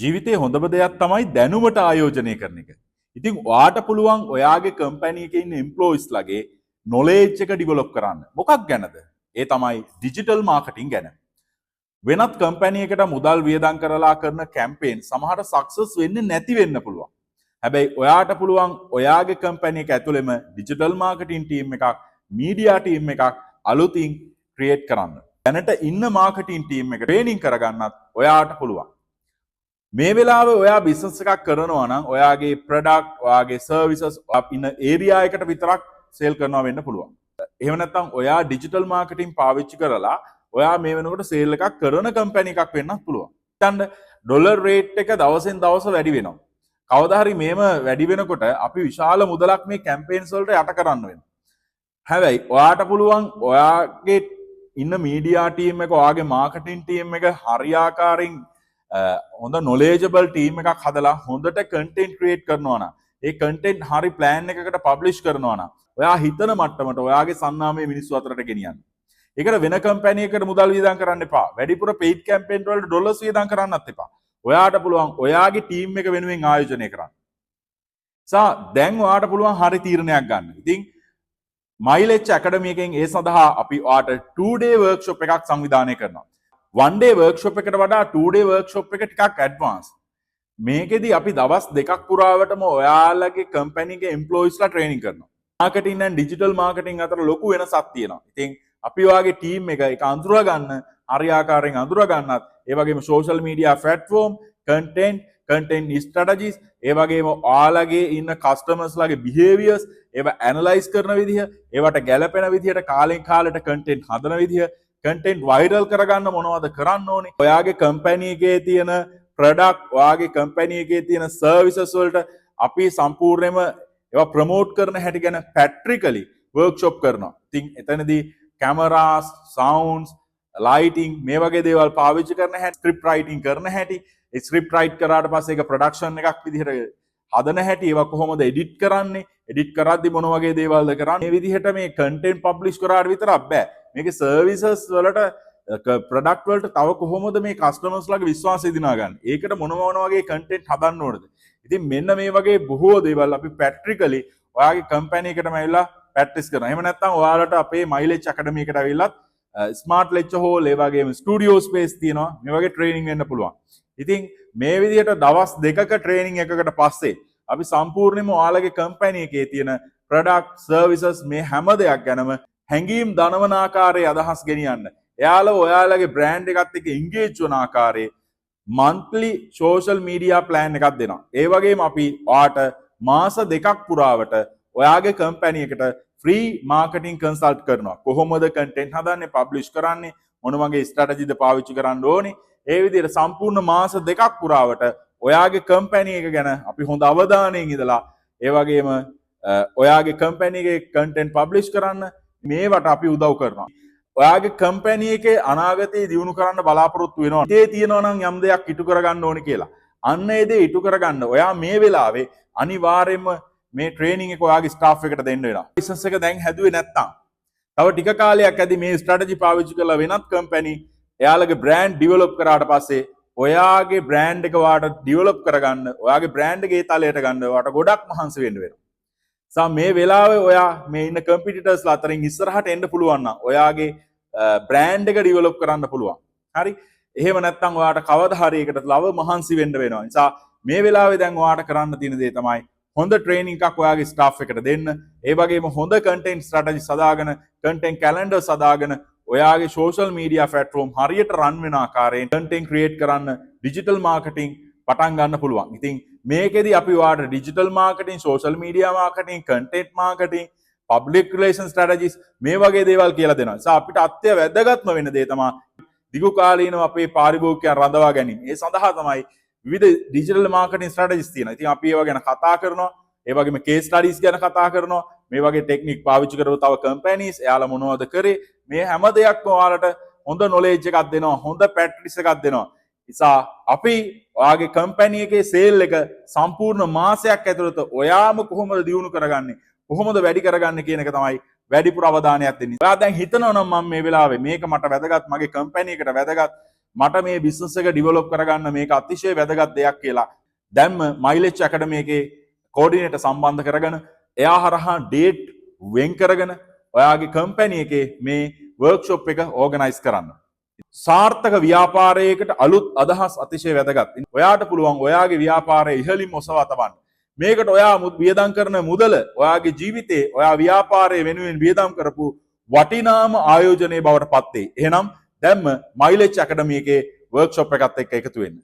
ජීවිතේ හොඳම දෙයක් තමයි දැනුමට ආයෝජනය කරන එක. ඉතින් ඔයාට පුළුවන් ඔයාගේ කම්පැනි එකේ ඉන්න එම්ප්ලොයිස් ලගේ නොලෙජ් එක ඩිවෙලොප් කරන්න. මොකක් ගැනද? ඒ තමයි ඩිජිටල් මාකටිං ගැන. වෙනත් කම්පැනි එකට මුදල් වියදම් කරලා කරන කැම්පේන් සමහර සක්සස් වෙන්නේ නැති වෙන්න පුළුවන්. හැබැයි ඔයාට පුළුවන් ඔයාගේ කම්පැනි එක ඇතුළෙම ඩිජිටල් මාකටිං ටීම් එකක්, මීඩියා ටීම් එකක් අලුතින් ක්‍රියේට් කරන්න. දැනට ඉන්න මාකටිං ටීම් එක ට්‍රේනින් කරගන්නත් ඔයාට පුළුවන්. මේ වෙලාවේ ඔයා බිස්නස් එකක් කරනවා නම් ඔයාගේ ප්‍රොඩක්ට්, ඔයාගේ සර්විසස් ඉන්න ඒරියා එකට විතරක් සේල් කරනවා වෙන්න පුළුවන්. එහෙම නැත්නම් ඔයා ඩිජිටල් මාකටිං පාවිච්චි කරලා ඔයා මේ වෙනකොට සේල් එකක් කරන කම්පැනි එකක් වෙන්නත් පුළුවන්. හිතන්න ඩොලර් රේට් එක දවසෙන් දවස වැඩි වෙනවා. කවදා හරි මේම වැඩි වෙනකොට අපි විශාල මුදලක් මේ කැම්පේන්ස් වලට යට කරන්න වෙනවා. හැබැයි ඔයාට පුළුවන් ඔයාගේ ඉන්න මීඩියා ටීම් එක, ඔයාගේ මාකටිං ටීම් එක හරියාකාරින් හොඳ නොලේජබල් ටීම් එකක් හදලා හොඳට කන්ටෙන්ට් ක්‍රියේට් කරනවා නම්, ඒ කන්ටෙන්ට් හරි ප්ලෑන් එකකට පබ්ලිෂ් කරනවා නම් ඔයා හිතන මට්ටමට ඔයාගේ සන්නාමය මිනිස්සු අතරට ගෙනියන්න. ඒකට වෙන කම්පැනි එකකට මුදල් වියදම් කරන්න එපා. වැඩිපුර පේඩ් කැම්පේන් වලට ඩොලර්ස් වියදම් කරන්නත් එපා. ඔයාට පුළුවන් ඔයාගේ ටීම් එක වෙනුවෙන් ආයෝජනය කරන්න. දැන් ඔයාට පුළුවන් හරි තීරණයක් ගන්න. ඉතින් මයිලෙච් ඇකඩමි එකෙන් ඒ සඳහා අපි ඔයාට 2-day workshop එකක් සංවිධානය කරනවා. 1-day workshop එකට වඩා 2-day workshop එක ටිකක් ඇඩ්වාන්ස්. මේකෙදි අපි දවස් දෙකක් පුරාවටම ඔයාලගේ කම්පැනි එකේ එම්ප්ලොයිස්ලා ට්‍රේනින් කරනවා. මාකටිං and ඩිජිටල් මාකටිං අතර ලොකු වෙනසක් තියෙනවා. ඉතින් අපි ඔයාගේ ටීම් එක ඒක අඳුර ගන්න, හරියාකාරයෙන් අඳුර ගන්නත්, ඒ වගේම social media platform, content strategies, ඒ වගේම ඔයාලගේ ඉන්න කස්ටමර්ස්ලාගේ බිහේවියර්ස්, ඒවා ඇනලයිස් කරන විදිහ, ඒවට ගැළපෙන විදිහට කාලෙන් කාලට කන්ටෙන්ට් හදන විදිහ, කන්ටෙන්ට් වයිරල් කරගන්න මොනවද කරන්න ඕනේ, ඔයාගේ කම්පැනි එකේ තියෙන ප්‍රොඩක්ට්, ඔයාගේ කම්පැනි එකේ තියෙන සර්විසස් වලට අපි සම්පූර්ණයෙන්ම ඒවා ප්‍රොමෝට් කරන හැටි ගැන පැට්‍රිකලි වර්ක්ෂොප් කරනවා. ඉතින් එතනදී කැමරාස්, සවුන්ඩ්ස්, ලයිටිං මේ වගේ දේවල් පාවිච්චි කරන හැටි, ස්ක්‍රිප්ට් රයිටිං කරන හැටි, ඒ ස්ක්‍රිප්ට් රයිට් කරාට පස්සේ ඒක ප්‍රොඩක්ෂන් එකක් විදිහට හදන හැටි, ඒවා කොහොමද එඩිට් කරන්නේ, එඩිට් කරද්දි මොන වගේ දේවල්ද කරන්නේ, මේ විදිහට මේ කන්ටෙන්ට් පබ්ලිෂ් කරාට විතරක් බෑ. මේකේ සර්විසස් වලට, ප්‍රොඩක්ට් වලට තව කොහොමද මේ කස්ටමර්ස්ලාගේ විශ්වාසය දිනාගන්නේ, ඒකට මොන වගේ කන්ටෙන්ට් හදන්න ඕනද. ඉතින් මෙන්න මේ වගේ බොහෝ දේවල් අපි පැට්‍රිකලි ඔයාගේ කම්පැනි එකටම ඇවිල්ලා ප්‍රැක්ටිස් කරනවා. එහෙම නැත්නම් ඔයාලට අපේ මයිලෙච් ඇකඩමි එකට ඇවිල්ලා ස්මාර්ට් ලෙක්චර් හෝල්, ඒ වගේම ස්ටුඩියෝ ස්පේස් තියෙනවා. මේ වගේ ට්‍රේනින් වෙන්න පුළුවන්. ඉතින් මේ විදිහට දවස් දෙකක ට්‍රේනින් එකකට පස්සේ අපි සම්පූර්ණයෙන්ම ඔයාලගේ කම්පැනි එකේ තියෙන ප්‍රොඩක්ට්, සර්විසස් මේ හැම දෙයක් ගැනම හැඟීම් දනවන ආකාරයේ අදහස් ගෙනියන්න. එයාලා ඔයාලගේ බ්‍රෑන්ඩ් එකත් එක්ක එන්ගේජ් වන ආකාරයේ monthly social media plan එකක් දෙනවා. ඒ වගේම අපි ඔයාට මාස දෙකක් පුරාවට ඔයාගේ කම්පැනි එකට ෆ්‍රී මාකටිං කන්සල්ට් කරනවා. කොහොමද කන්ටෙන්ට් හදන්නේ, පබ්ලිෂ් කරන්නේ, මොන වගේ ස්ට්‍රැටජිද පාවිච්චි කරන්න ඕනේ, ඒ විදිහට සම්පූර්ණ මාස දෙකක් පුරාවට ඔයාගේ කම්පැනි එක ගැන අපි හොඳ අවධානයෙන් ඉඳලා, ඒ වගේම ඔයාගේ කම්පැනි එකේ කන්ටෙන්ට් පබ්ලිෂ් කරන්න මේවට අපි උදව් කරනවා. ඔයාගේ කම්පැනි එකේ අනාගතේ දියුණු කරන්න බලාපොරොත්තු වෙනවා. ඉතේ තියෙනවා නම් යම් දෙයක් ඉටු කරගන්න ඕනේ කියලා. අන්න ඒ දේ ඉටු කරගන්න ඔයා මේ වෙලාවේ අනිවාර්යයෙන්ම මේ ට්‍රේනින් එක ඔයාගේ ස්ටාෆ් එකට දෙන්න වෙනවා. බිස්නස් එක දැන් හැදුවේ නැත්තම් තව ටික කාලයක් ඇද්දි මේ ස්ට්‍රැටජි පාවිච්චි කරලා වෙනත් කම්පැනි එයාලගේ බ්‍රෑන්ඩ් ඩිවෙලොප් කරාට පස්සේ ඔයාගේ බ්‍රෑන්ඩ් එක වාට ඩිවෙලොප් කරගන්න, ඔයාගේ බ්‍රෑන්ඩ් එකේ තලයට ගන්න වාට ගොඩක් මහන්සි වෙන්න වෙනවා. මේ වෙලාවේ ඔයා මේ ඉන්න කම්පිටිටර්ස්ලා අතරින් ඉස්සරහට එන්න පුළුවන් නම් ඔයාගේ බ්‍රෑන්ඩ් එක ඩිවෙලොප් කරන්න පුළුවන්. හරි? එහෙම නැත්නම් ඔයාට කවදා හරි ඒකට ලව මහන්සි වෙන්න වෙනවා. නිසා මේ වෙලාවේ දැන් ඔයාට කරන්න තියෙන දේ තමයි හොඳ ට්‍රේනින් එකක් ඔයාගේ ස්ටාෆ් එකට දෙන්න. ඒ වගේම හොඳ කන්ටෙන්ට් ස්ට්‍රැටජි සදාගෙන, කන්ටෙන්ට් කැලෙන්ඩර් සදාගෙන ඔයාගේ සෝෂල් මීඩියා ප්ලැට්ෆෝම් හරියට රන් වෙන ආකාරයෙන් කන්ටෙන්ට් ක්‍රියේට් කරන්න, ඩිජිටල් මාකටිං පටන් ගන්න පුළුවන්. ඉතින් මේකෙදි අපි ඔයාට digital marketing, social media marketing, content marketing, public relation strategies මේ වගේ දේවල් කියලා දෙනවා. නිසා අපිට වැදගත්ම වෙන දේ තමයි දිගු කාලීනව අපේ පාරිභෝගිකයන් රඳවා ගැනීම. ඒ සඳහා තමයි විවිධ ඩිජිටල් මාකටිං ස්ට්‍රැටජිස් තියෙනවා. ඉතින් අපි ඒවා ගැන කතා කරනවා. ඒ වගේම කේස් ස්ටඩීස් ගැන කතා කරනවා. මේ වගේ ටෙක්නික් පාවිච්චි කරව තව කම්පැනිස් එයාලා මොනවද කරේ, මේ හැම දෙයක්ම ඔයාලට හොඳ නොලෙජ් එකක් දෙනවා, හොඳ ප්‍රැක්ටිස් එකක් දෙනවා. නිසා අපි ඔයාගේ කම්පැනි එකේ සේල් එක සම්පූර්ණ මාසයක් ඇතුළත ඔයාම කොහොමද දියුණු කරගන්නේ, කොහොමද වැඩි කරගන්නේ කියන එක තමයි වැඩිපුර අවධානයක් දෙන්නේ. ඔයා දැන් හිතනවා නම් මම මේ වෙලාවේ මේක මට වැදගත්, මගේ කම්පැනි එකට වැදගත්, මට මේ බිස්නස් එක ඩිවලොප් කරගන්න මේක අතිශය වැදගත් දෙයක් කියලා දැම්ම මයිලෙජ් ඇකඩමි එකේ කෝඩිනේටර් සම්බන්ධ කරගෙන එයා හරහා ඩේට් වෙන් කරගෙන ඔයාගේ කම්පැනි එකේ මේ වර්ක්ෂොප් එක ඕගනයිස් කරන්න. සාර්ථක ව්‍යාපාරයකට අලුත් අදහස් අතිශය වැදගත්. ඔයාට පුළුවන් ඔයාගේ ව්‍යාපාරය ඉහළින් ඔසවා තබන්න. මේකට ඔයා වියදම් කරන මුදල ඔයාගේ ජීවිතේ ඔයා ව්‍යාපාරය වෙනුවෙන් වියදම් කරපු වටිනාම ආයෝජනයේ බවට පත් වේ. එහෙනම් දැන්ම මයිලෙජ් ඇකඩමි එකේ වර්ක්ෂොප් එකත් එක්ක එකතු වෙන්න.